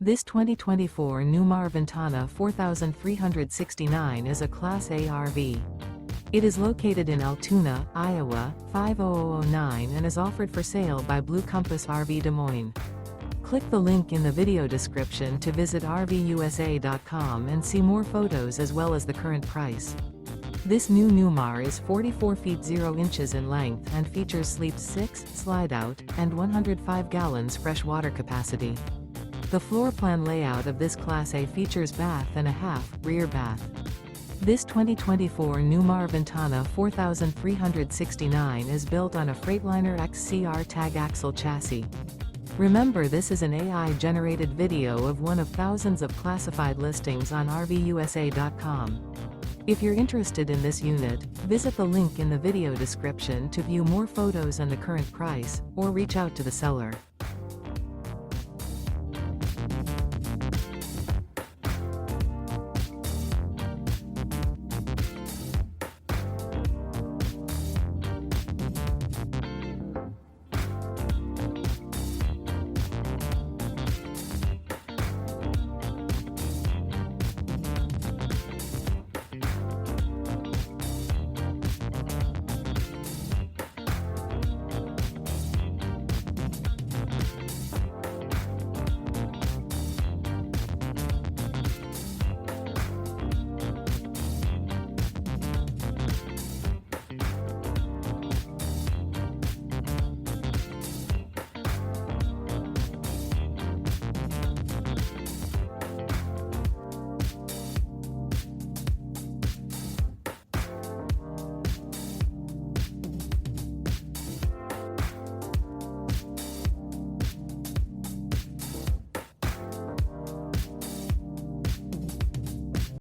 This 2024 Newmar Ventana 4369 is a Class A RV. It is located in Altoona, Iowa, 50009 and is offered for sale by Blue Compass RV Des Moines. Click the link in the video description to visit RVUSA.com and see more photos as well as the current price. This new Newmar is 44 feet 0 inches in length and features sleep 6, Slideout, and 105 gallons fresh water capacity. The floor plan layout of this Class A features bath and a half, rear bath. This 2024 Newmar Ventana 4369 is built on a Freightliner XCR Tag Axle chassis. Remember, this is an AI-generated video of one of thousands of classified listings on RVUSA.com. If you're interested in this unit, visit the link in the video description to view more photos and the current price, or reach out to the seller.